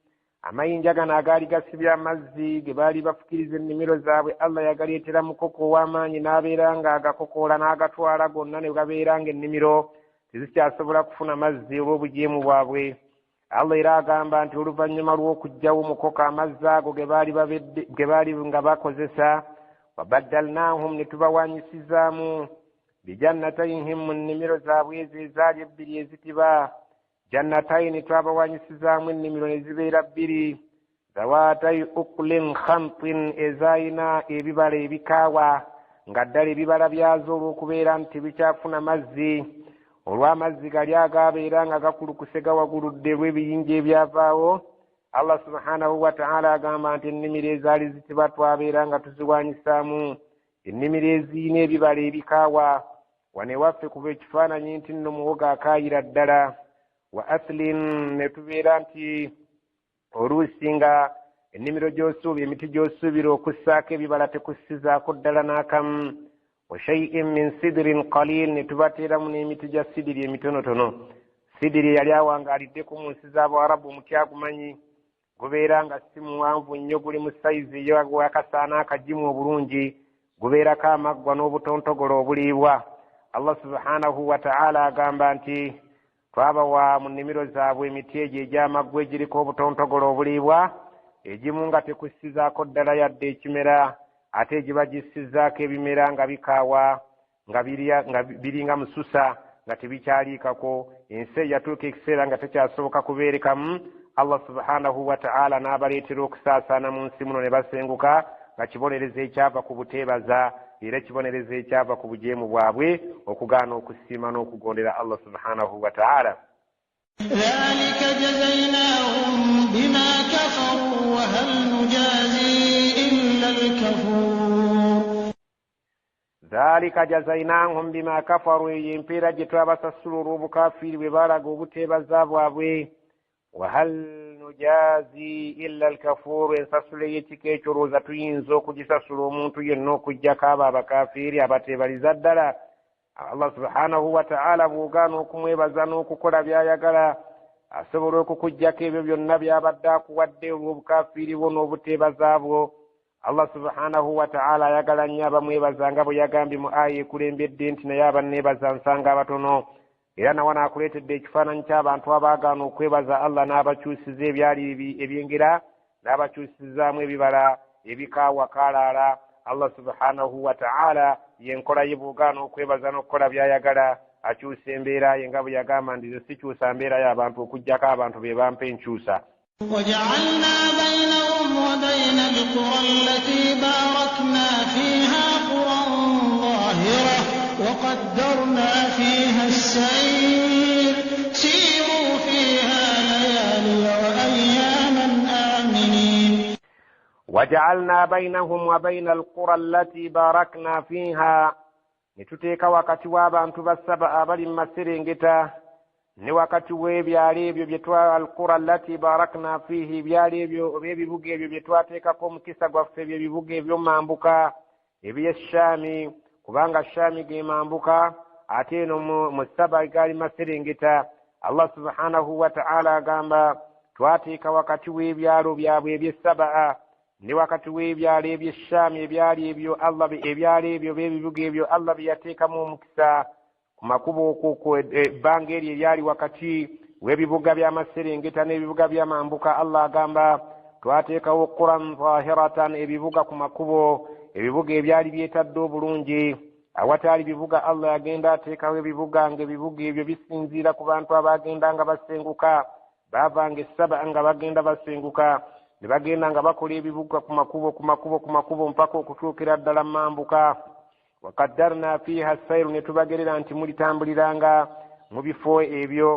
Amayinja gano agaali gasibya amazzi ge baali bafukiriza ennimiro zaabwe Allah yagaleetera mukoko ow'amaanyi n'abeera nga agakokoola n'agatwala gonna ne gabeera ng'ennimiro tezikyasobola kufuna mazzi olw'obujeemu bwabwe. Allah era agamba nti oluvannyuma lw'okuggyawo mukoko amazzi ago ge baali nga bakozesa wabaddalnaahum ne tubawaanyisizaamu bijannatayhim mu nnimiro zaabwe ezo ezaali ebbiri ezitiba. Jannatayini twabawanyisizaamu ennimiro ne zibeera bbiri zawaatayi ukulin khamtin ezayina ebibala ebikaawa nga ddala ebibala byazo olw'okubeera nti bikyafuna mazzi olw'amazzi gali agaabeera nga gakulukuse gawaguludde lw'ebiyinja ebyavaawo. Allah subhanahu wa ta'ala agamba nti ennimiro ezaali zitiba twabeera nga tuziwanyisaamu ennimiro eziyina ebibala ebikaawa. Wane waffe kuba ekifaananyi nti nno muwogo akaayira ddala. Wa aslin ne tubeera nti oluusi nga ennimiro gy'osuubira emiti gy'osuubira okussaako ebibala tekussizaako ddala n'akamu. Wa shay'in min sidirin qalil ne tubateeramu n'emiti gya sidiri emitonotono. Sidiri yali awangaaliddeku mu nsi z'Abawarabu omuti agumanyi gubeera nga si muwanvu nnyo guli mu sayizi ey'akasaana akagimu obulungi gubeerako amaggwa n'obutontogolo obuliibwa. Allah subhanahu wa ta'ala agamba nti twabawa mu nnimiro zaabwe emiti egyo egy'amaggwa egiriko obutontogolo obuliibwa egimu nga tekussizaako ddala yadde ekimera ate egiba gissizzaako ebimera nga bikaawa nga biringa mususa nga tebikyaliikako ensi yatuuka ekiseera nga tekyasoboka kubeerekamu Allah subhanahu wa ta'ala n'abaleetera okusaasaana mu nsi muno ne basenguka nga kibonereza ekyava ku buteebaza era kibonereza ekyava ku bujeemu bwabwe okugaana okusiima n'okugondera Allah subhanahu wa ta'ala. ذلك جزيناهم بما كفروا وهل نجازي إلا الكفور. ذلك جزيناهم بما كفروا يمبيرا جتوابasasula olw'obukafiiri bwe baalaga obuteebaza bwabwe وهل نجازي إلا الكفور ensasula y'ekika ekyo olowooza tuyinza okugisasula omuntu yenna okuggyako abo abakafiiri abateebaliza ddala. Allah subhanahu wa ta'ala bw'ogaana okumwebaza n'okukola by'ayagala asobola okukuggyako ebyo byonna by'abadde akuwadde olw'obukafiiri bwo n'obuteebaza bwo. Allah subhanahu wa ta'ala ayagala nnyo abamwebaza nga bwe yagambye mu aya ekulembedde nti naye abanneebaza nsanga abatono. Era nawe n'akuleetedde ekifaananyi ky'abantu abaagaana okwebaza Allah n'abakyusiza ebyali ebyengera n'abakyusizaamu ebibala ebikaawa kaalaala. Allah subhanahu wa ta'ala yenkola ye bw'ogaana okwebaza n'okukola by'ayagala akyusa embeera ye nga bwe yagamba nti nze sikyusa mbeera y'abantu okuggyako abantu be bampa enkyusa. وجعلنا بينهم وبين القرى التي باركنا فيها قرى ظاهرة وقدرنا فيها السير سيروا فيها ليالي وأياما آمنين. وجعلنا بينهم وبين القرى التي باركنا فيها نتوتيكا wakati w'abantu basaba abali mu maserengeta ne wakati w'ebyalo ebyo bye alqura allati barakna fihi ebyalo ebyo ebibuga ebyo bye twateekako omukisa gwaffe ebibuga ebyomambuka eby'eshaami kubanga shaami ge mambuka ate eno mu saba gali maserengeta. Allah subhanahu wa ta'ala agamba twateeka wakati w'ebyalo byabwe eby'esaba ne wakati w'ebyalo eby'eshaami ebyali ebyo Allah ebyalo ebyo b'ebibuga ebyo Allah bye yateekamu omukisa ku makubo okwo ebbanga eryo eryali wakati w'ebibuga by'amaserengeta n'ebibuga by'amambuka. Allah agamba twateekawo quran zahiratan ebibuga ku makubo ebibuga ebyali byetadde obulungi awataali bibuga. Allah yagenda ateekawo ebibuga ng'ebibuga ebyo bisinziira ku bantu abagenda nga basenguka baavanga essaba nga bagenda basenguka ne bagenda nga bakola ebibuga ku makubo mpaka okutuukira ddala mambuka. wakaddarna fiha sayru ne tubagerera nti mulitambuliranga mu bifo ebyo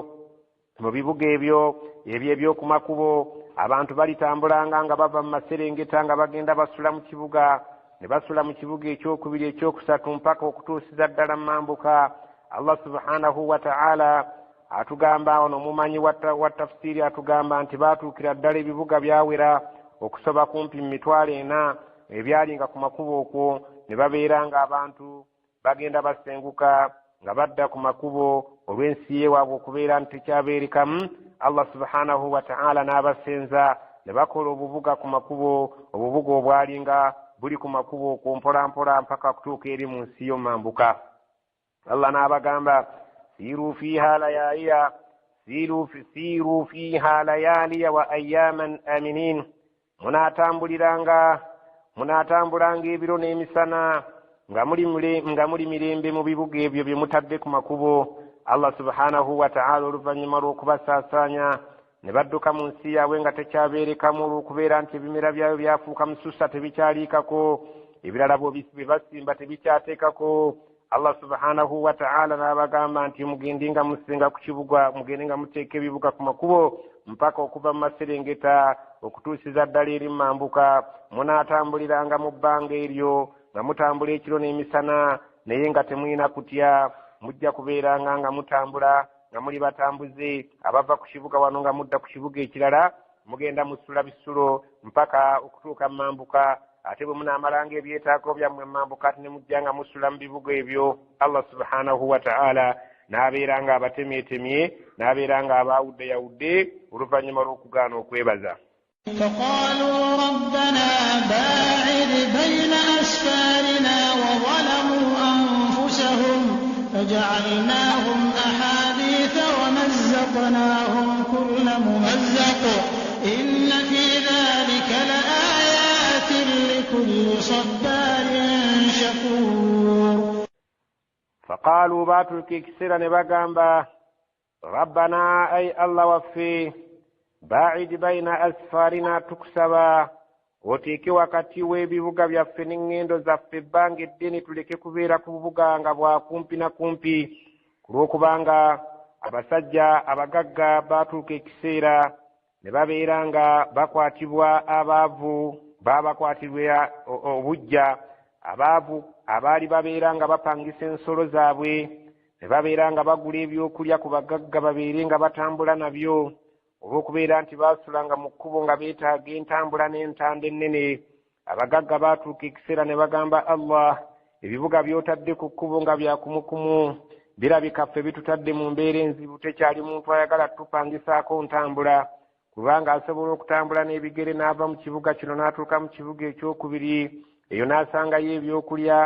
mu bibuga ebyo ebyoku makubo abantu balitambulanga nga bava mu maserengeta nga bagenda basula mu kibuga ne basula mu kibuga ekyokubiri ekyokusatu mpaka okutuusiza ddala mambuka. Allah subhanahu wa ta'ala atugamba ono mumanyi wa tafsiri atugamba nti baatuukira ddala ebibuga byawera okusoba kumpi mu mitwalo 4 ebyali nga ku makubo okwo ne babeera nga abantu bagenda basenguka nga badda ku makubo olw'ensi yewaabwe okubeera nti tekyabeerekamu. Allah subhanahu wa ta'ala n'abasenza ne bakola obubuga ku makubo obubuga obwali nga buli ku makubo okwo mpolampola mpaka kutuuka eri mu nsi y'omambuka. Allah n'abagamba siru fiha layaliya wa ayyaman aminin. Munaatambulanga ebiro n'emisana nga muli mirembe mu bibuga ebyo bye mutadde ku makubo. Allah subhanahu wa ta'ala oluvannyuma lw'okubasaasaanya ne badduka mu nsi yaabwe nga tekyabeerekamu olw'okubeera nti ebimera byayo byafuuka mususa tebikyaliikako ebirala bwe basimba tebikyateekako. Allah subhanahu wa ta'ala n'abagamba nti mugende nga musenga ku kibuga mugende nga muteeka ebibuga ku makubo mpaka okuva mu maserengeta okutuusiza ddala eri mambuka. Munaatambuliranga mu bbanga eryo nga mutambula ekiro n'emisana naye nga temulina kutya. Mujja kubeeranga nga mutambula nga muli batambuze abava ku kibuga wano nga mudda ku kibuga ekirala mugenda musula bisulo mpaka okutuuka mu mambuka. Ate bwe munaamalanga ebyetaako byammwe mambuka ate ne mujja nga musula mu bibuga ebyo. Allah subhanahu wa ta'ala n'abeera nga abatemyetemye n'abeera nga abaawudde oluvannyuma lw'okugaana okwebaza. فقالوا ربنا باعد بين أسفارنا وظلموا أنفسهم فجعلناهم أحاديث ومزقناهم كل ممزق إن في ذلك كل صبار شكور فقالوا باتوا كيكسيرا نبغامبا ربنا أي الله وفي باعد بين أسفارنا تكسبا oteke wakati w'ebibuga byaffe n'engendo zaffe ebbanga eddene tuleke kubeera ku bubuga nga bwa kumpi na kumpi kulw'okubanga abasajja abagagga baatuuka ekiseera ne babeera nga bakwatibwa abaavu babakwatirwa obujja abaavu abaali babeera nga bapangisa ensolo zaabwe ne babeera nga bagula ebyokulya ku bagagga babeere nga batambula nabyo olw'okubeera nti baasulanga mu kkubo nga beetaaga entambula n'entanda ennene abagagga baatuuka ekiseera ne bagamba Allah ebibuga by'otadde ku kkubo nga byakumukumu birabika ffe bitutadde mu mbeera enzibu tekyali muntu ayagala tupangisaako ntambula kubanga asobola okutambula n'ebigere n'ava mu kibuga kino n'atuuka mu kibuga ekyokubiri eyo n'asangayo ebyokulya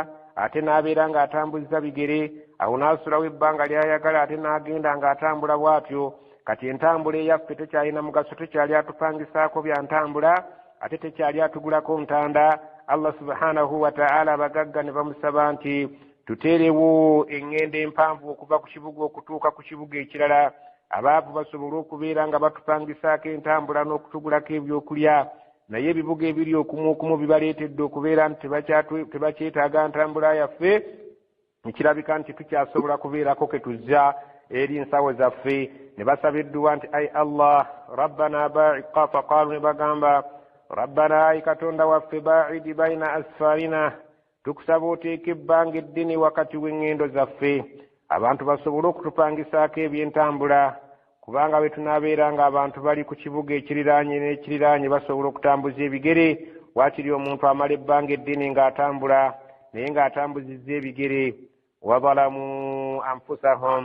ate n'abeera ng'atambuza bigere awo n'asulawo ebbanga ly'ayagala ate n'agenda ng'atambula bw'atyo kati entambula eyaffe tekyalina mugaso tekyali atupangisaako bya ntambula ate tekyali atugulako ntanda Allah subhanahu wa ta'ala abagagga ne bamusaba nti tuteerewo engendo empanvu okuva ku kibuga okutuuka ku kibuga ekirala abaavu basobole okubeera nga batupangisaako entambula n'okutugulako ebyokulya naye ebibuga ebiri okumuukumu bibaleetedde okubeera nti tebakyetaaga ntambula yaffe ekirabika nti tukyasobola kubeerako ke tuzza eri nsawo zaffe ne basaba edduwa nti ai Allah rabbana ba'iqa faqaalu ne bagamba rabbana ai katonda waffe ba'idi baina asfarina tukusaba oteeka ebbanga eddene wakati w'engendo zaffe abantu basobole okutupangisaako ebyentambula kubanga bwe tunaabeera nga abantu bali ku kibuga ekiriraanye n'ekiriraanye basobola okutambuza ebigere waakiri omuntu amala ebbanga eddene ng'atambula naye ng'atambuzizza ebigere wazalamu anfusahum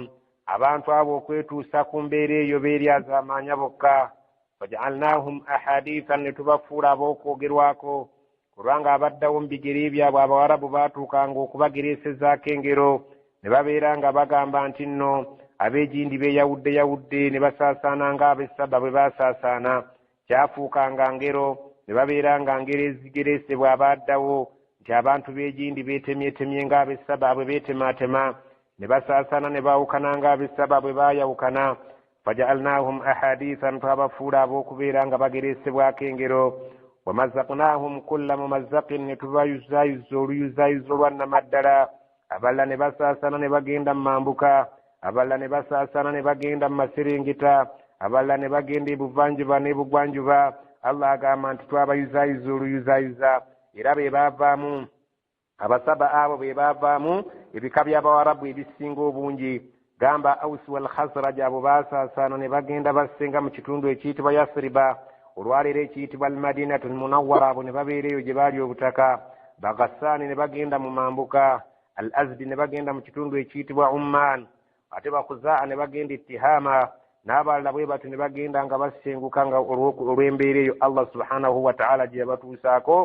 abantu abo okwetuusa ku mbeera eyo beeryazamaanya bokka waja'alnahum ahadithan ne tubafuula ab'okwogerwako kubanga abaddawo mu bigere byabwe abawarabu baatuukanga okubagereesezaako engero ne babeera nga bagamba nti nno abeegindi beeyawudde ne basaasaana ng'ab'essaba bwe baasaasaana kyafuukanga ngero ne babeera nga ngero ezigereesebwa abaddawo nti abantu beegindi beetemyetemye ng'ab'essaba bwe beetemaatema ne basaasaana ne baawukana ng'ab'essaba bwe baayawukana faja'alnahum ahadithan twabafuula ab'okubeera nga bagereesebwako engero wamazzaqnahum kulla mumazzaqin ne tubayuzaayuza oluyuzaayuza olwannamaddala abalala ne basaasaana ne bagenda mu mambuka abalala ne basaasaana ne bagenda mu maserengeta abalala ne bagenda ebuvanjuba n'ebugwanjuba Allah agamba nti twabayuzaayuza oluyuzaayuza era be baavaamu abasaba abo be baavaamu ebika by'abawarabu ebisinga obungi gamba Ausi wal Khazraj abo baasaasaana ne bagenda basenga mu kitundu ekiyitibwa Yasriba olwaleero ekiyitibwa al-Madinatul Munawwara abo ne babeera eyo gye baali obutaka Baghassaani ne bagenda mu mambuka Al-Azdi ne bagenda mu kitundu ekiyitibwa Umman ate Bakhuzaa ne bagenda Ittihama n'abalala bwe bati ne bagenda nga basenguka nga olw'embeera eyo Allah subhanahu wa ta'ala gye yabatuusaako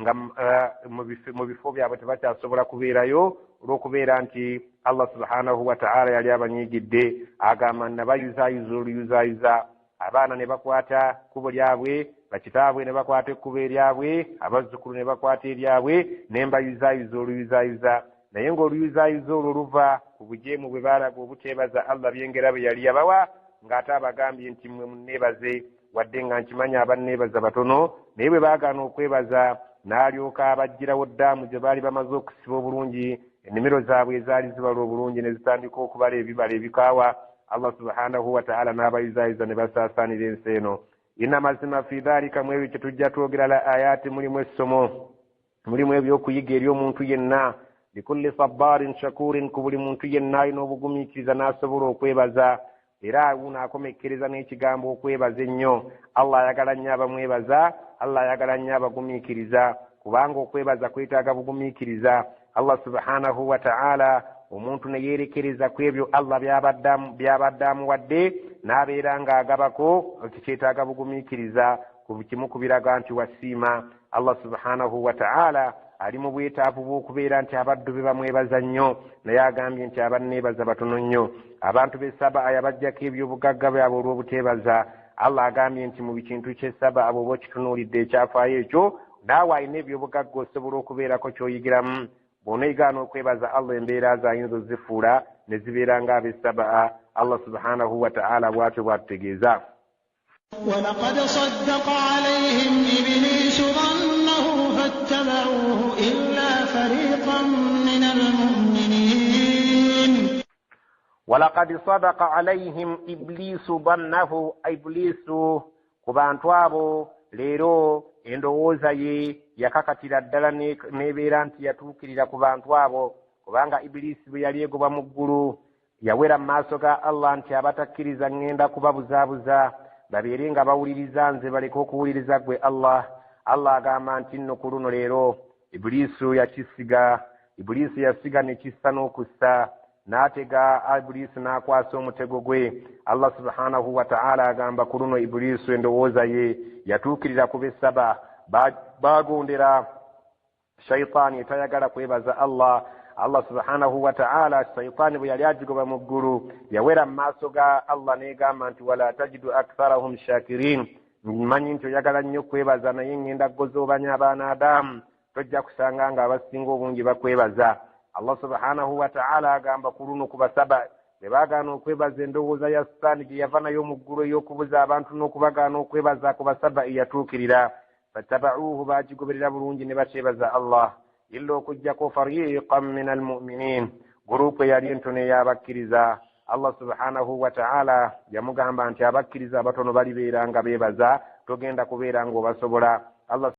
nga mu bifo byabwe tebakyasobola kubeerayo olw'okubeera nti Allah subhanahu wa ta'ala yali abanyiigidde agamba nabayuzaayuza oluyuzaayuza abaana ne bakwata kkubo lyabwe bakitaabwe ne bakwata ekkubo eryabwe abazzukulu ne bakwata eryabwe ne mbayuzaayuza oluyuzaayuza naye ng'oluyuzaayuza olwo luva ku bujeemu bwe baalaga obuteebaza Allah byengera bwe yali yabawa ng'ate abagambye nti mmwe munneebaze wadde nga nkimanya abanneebaza batono naye bwe baagaana okwebaza n'alyoka abajjirawo ddaamu gye baali bamaze okusiba obulungi ennimiro zaabwe ezaali zibala obulungi ne zitandika okubala ebibala ebikaawa Allah subhanahu wa ta'ala n'abayuzaayuza ne basaasaanira ensi eno inna mazima fi dhalika mu ebyo kye tujja twogera la ayaati mulimu essomo mulimu ebyokuyiga eri omuntu yenna likulli sabbarin shakurin ku buli muntu yenna alina obugumiikiriza n'asobola okwebaza era unaakomekkereza n'ekigambo okwebaza ennyo Allah ayagala nnyo abamwebaza Allah ayagala nnyo abagumiikiriza kubanga okwebaza kwetaaga bugumiikiriza Allah subhanahu wa ta'ala omuntu ne yeerekereza ku ebyo Allah by'abadde amuwadde n'abeera ng'agabako kikyetaaga bugumiikiriza ku kimu ku biraga nti wasiima Allah subhanahu wa ta'ala ali mu bwetaavu bw'okubeera nti abaddu be bamwebaza nnyo naye agambye nti abanneebaza batono nnyo abantu b'essaba ayabajjako ebyobugagga byabwe olw'obuteebaza Allah agambye nti mu bikintu ky'essaba abo oba okitunuulidde ekyafaayo ekyo naawe alina ebyobugagga osobola okubeerako kyoyigiramu bw'oneegaana okwebaza allah embeera zayinza ozifuula ne zibeera ng'ab'essabaa allah subhanahu wa ta'ala bw'atyo bw'atutegeeza. ولقد صدق عليهم إبليس ظنه فاتبعوه إلا فريقا من المؤمنين. ولقد صدق عليهم إبليس ظنه إبليس ku bantu abo leero endowooza ye yakakatira ddala n'ebeera nti yatuukirira ku bantu abo kubanga ibilisi bwe yali egoba mu ggulu yawera mu maaso ga allah nti abatakkiriza ŋŋenda kubabuzaabuza babeere nga bawuliriza nze baleke okuwuliriza ggwe allah. allah agamba nti nno ku luno leero ibilisi yasiga ne kissa n'okussa n'atega ibilisi n'akwasa omutego gwe. allah subhanahu wa ta'ala agamba ku luno ibilisi endowooza ye yatuukirira ku b'essaba baagondera shayitaani etayagala kwebaza allah. allah subhanahu wa ta'ala shayitaani bwe yali agigoba mu ggulu yawera mu maaso ga allah n'egamba nti wala tajidu aktharahum shakirin, mmanyi nti oyagala nnyo kwebaza naye ŋŋenda kugozoobanya abaana adamu tojja kusanga nga abasinga obungi bakwebaza. allah subhanahu wa ta'ala agamba ku luno ku basaba be baagaana okwebaza endowooza ya sitaani gye yava nayo mu ggulu ey'okubuza abantu n'okubagaana okwebaza ku basaba eyatuukirira fattabauuhu baagigoberera bulungi ne bakyebaza allah illa okuggyako fariqan min almuminin, gurupu eyali entono ey'abakkiriza. allah subhanahu wa ta'ala yamugamba nti abakkiriza abatono balibeera nga beebaza, togenda kubeera ng'obasobola. allah